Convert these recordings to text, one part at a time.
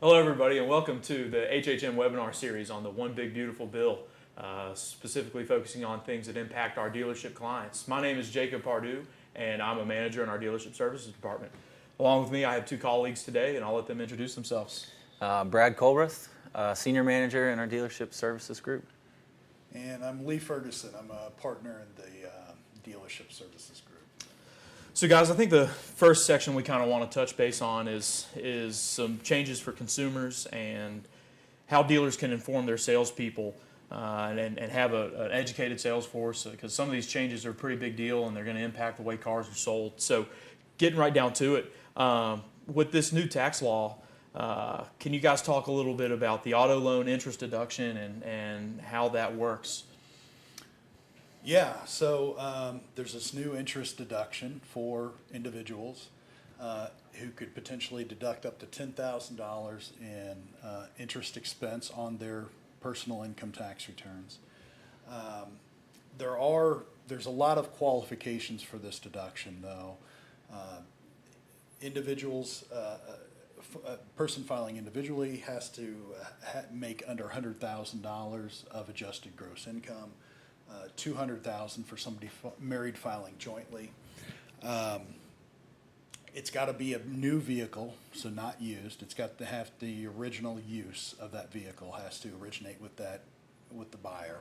Hello, everybody, and welcome to the HHM webinar series on the One Big Beautiful Bill, specifically focusing on things that impact our dealership clients. My name is Jacob Pardue, and I'm a manager in our dealership services department. Along with me, I have two colleagues today, and I'll let them introduce themselves. Brad Culbreth, Senior Manager in our Dealership Services Group. And I'm Lee Ferguson. I'm a partner in the Dealership Services Group. So guys, I think the first section we kind of want to touch base on is some changes for consumers and how dealers can inform their salespeople and have an educated sales force, because some of these changes are a pretty big deal and they're going to impact the way cars are sold. So getting right down to it, with this new tax law, can you guys talk a little bit about the auto loan interest deduction and how that works? Yeah, so there's this new interest deduction for individuals who could potentially deduct up to $10,000 in interest expense on their personal income tax returns. There's a lot of qualifications for this deduction, though. A person filing individually has to make under $100,000 of adjusted gross income. $200,000 for somebody married filing jointly. It's got to be a new vehicle, so not used. It's got to have the original use of that vehicle has to originate with the buyer.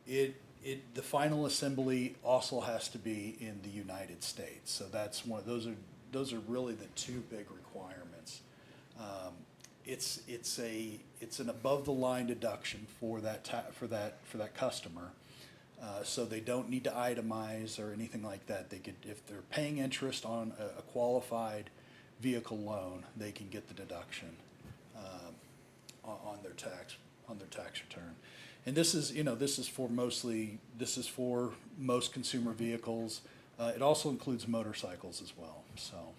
The final assembly also has to be in the United States. So that's one of those are really the two big requirements. It's an above the line deduction for that customer, so they don't need to itemize or anything like that. They could, if they're paying interest on a qualified vehicle loan, they can get the deduction on their tax return. And this is for most consumer vehicles. It also includes motorcycles as well. So.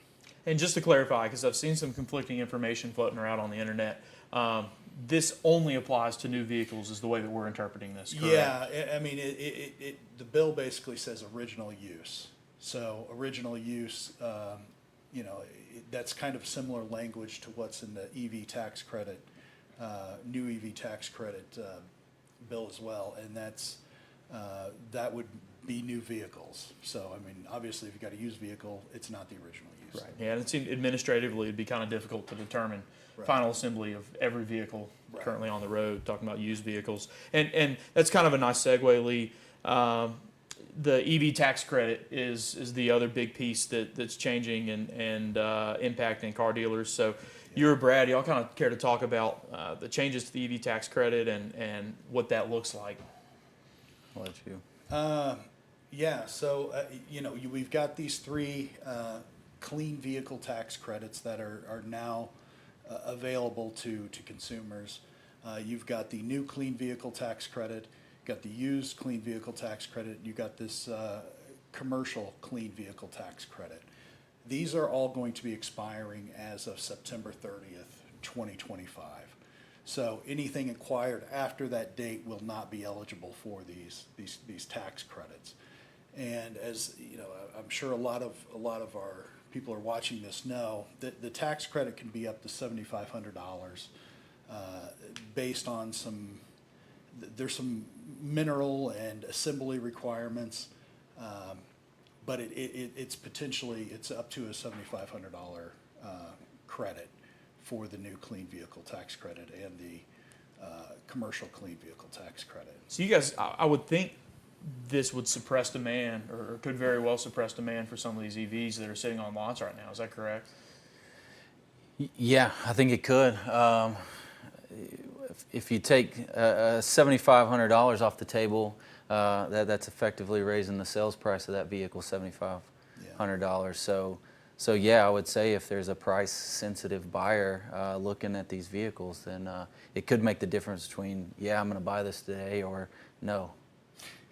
And just to clarify, because I've seen some conflicting information floating around on the internet, this only applies to new vehicles is the way that we're interpreting this, correct? Yeah, I mean, the bill basically says original use. So original use, that's kind of similar language to what's in the EV tax credit, new EV tax credit bill as well, and that would be new vehicles. So, I mean, obviously, if you've got a used vehicle, it's not the original use. Right. Yeah, and it seemed administratively it'd be kind of difficult to determine final assembly of every vehicle currently on the road, talking about used vehicles. And that's kind of a nice segue, Lee. The EV tax credit is the other big piece that's changing and impacting car dealers. So you or Brad, y'all kind of care to talk about the changes to the EV tax credit and what that looks like? I'll let you. Yeah, so we've got these three clean vehicle tax credits that are now available to consumers. You've got the new clean vehicle tax credit, you've got the used clean vehicle tax credit, you've got this commercial clean vehicle tax credit. These are all going to be expiring as of September 30th, 2025. So anything acquired after that date will not be eligible for these tax credits. And as you know, I'm sure a lot of our people are watching this know that the tax credit can be up to $7,500 based on there's some mineral and assembly requirements, but it's up to a $7,500 credit for the new clean vehicle tax credit and the commercial clean vehicle tax credit. So you guys, I would think this would suppress demand, or could very well suppress demand for some of these EVs that are sitting on lots right now. Is that correct? Yeah, I think it could. If you take $7,500 off the table, that's effectively raising the sales price of that vehicle $7,500. So yeah, I would say if there's a price-sensitive buyer looking at these vehicles, then it could make the difference between, yeah, I'm going to buy this today, or no.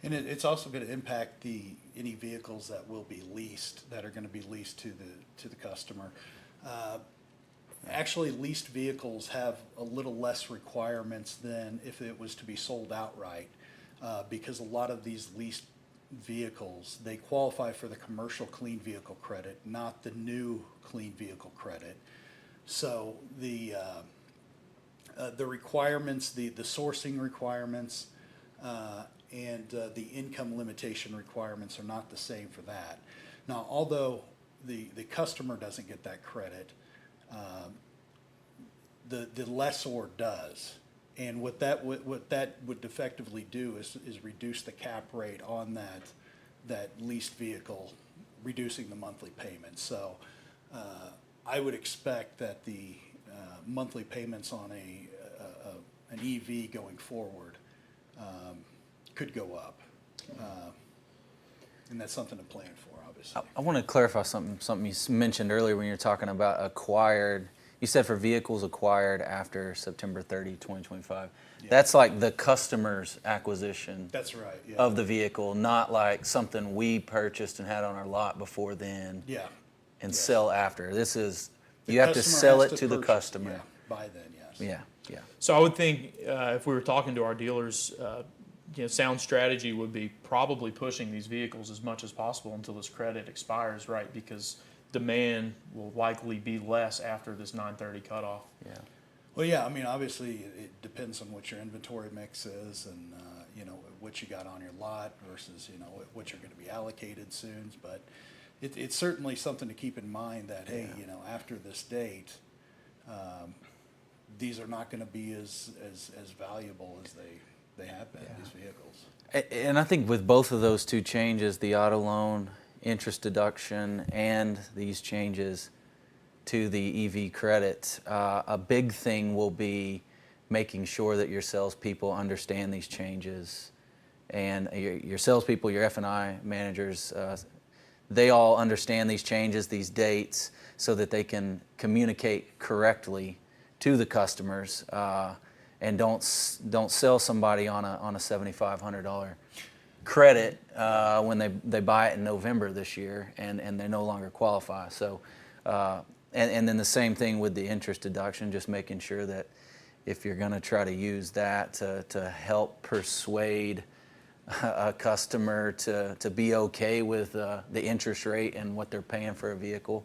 And it's also going to impact any vehicles that will be leased, that are going to be leased to the customer. Actually, leased vehicles have a little less requirements than if it was to be sold outright, because a lot of these leased vehicles, they qualify for the commercial clean vehicle credit, not the new clean vehicle credit. So the requirements, the sourcing requirements, and the income limitation requirements are not the same for that. Now, although the customer doesn't get that credit, the lessor does. And what that would effectively do is reduce the cap rate on that leased vehicle, reducing the monthly payment. So I would expect that the monthly payments on an EV going forward could go up. And that's something to plan for, obviously. I want to clarify something you mentioned earlier when you were talking about acquired. You said for vehicles acquired after September 30, 2025. Yeah. That's like the customer's acquisition That's right, yeah. of the vehicle, not like something we purchased and had on our lot before then Yeah. and Yes. sell after. This is, The you have to customer sell has it to the purchase, customer. yeah, by then, yes. Yeah. So I would think if we were talking to our dealers, sound strategy would be probably pushing these vehicles as much as possible until this credit expires, right? Because demand will likely be less after this 9/30 cutoff. Yeah. Well, yeah, I mean, obviously, it depends on what your inventory mix is and, what you got on your lot versus, what you're gonna be allocated soon. But it's certainly something to keep in mind that, hey, after this date, these are not gonna be as valuable as they have been, these vehicles. And I think with both of those two changes, the auto loan interest deduction and these changes to the EV credit, a big thing will be making sure that your salespeople understand these changes, and your salespeople, your F&I managers, they all understand these changes, these dates, so that they can communicate correctly to the customers, and don't sell somebody on a $7,500 credit when they buy it in November this year and they no longer qualify. So, and then the same thing with the interest deduction, just making sure that if you're going to try to use that to help persuade a customer to be okay with the interest rate and what they're paying for a vehicle,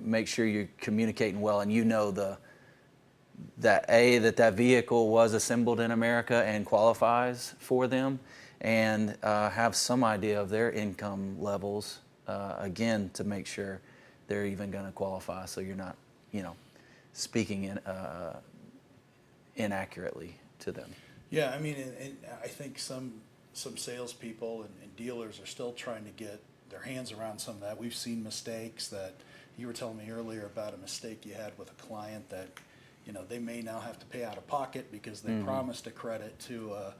make sure you're communicating well and that vehicle was assembled in America and qualifies for them, and have some idea of their income levels, again, to make sure they're even going to qualify, so you're not, speaking inaccurately to them. Yeah, I mean, and I think some salespeople and dealers are still trying to get their hands around some of that. We've seen mistakes that you were telling me earlier about a mistake you had with a client that, they may now have to pay out of pocket because they promised a credit to a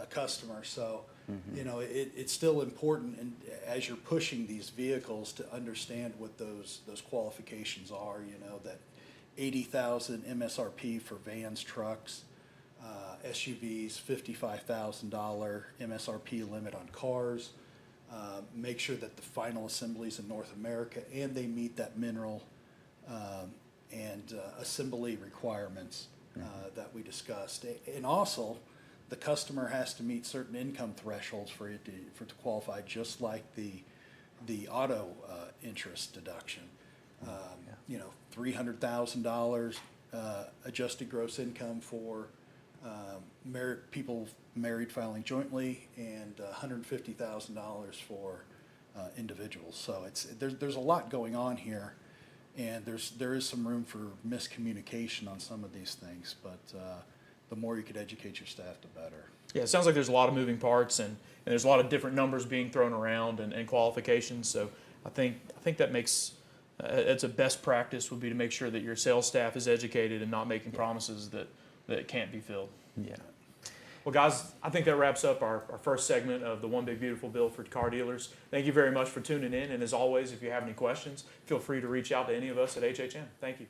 customer. So, it's still important, and as you're pushing these vehicles, to understand what those qualifications are. That 80,000 MSRP for vans, trucks, SUVs, $55,000 MSRP limit on cars. Make sure that the final assembly's in North America and they meet that mineral and assembly requirements that we discussed. And also, the customer has to meet certain income thresholds for it to qualify, just like the auto interest deduction. $300,000 adjusted gross income for people married filing jointly, and $150,000 for individuals. So there's a lot going on here, and there is some room for miscommunication on some of these things. But the more you could educate your staff, the better. Yeah, it sounds like there's a lot of moving parts, and there's a lot of different numbers being thrown around and qualifications. So I think that makes it's a best practice would be to make sure that your sales staff is educated and not making promises that can't be filled. Yeah. Well, guys, I think that wraps up our first segment of the One Big Beautiful Bill for car dealers. Thank you very much for tuning in, and as always, if you have any questions, feel free to reach out to any of us at HHM. Thank you.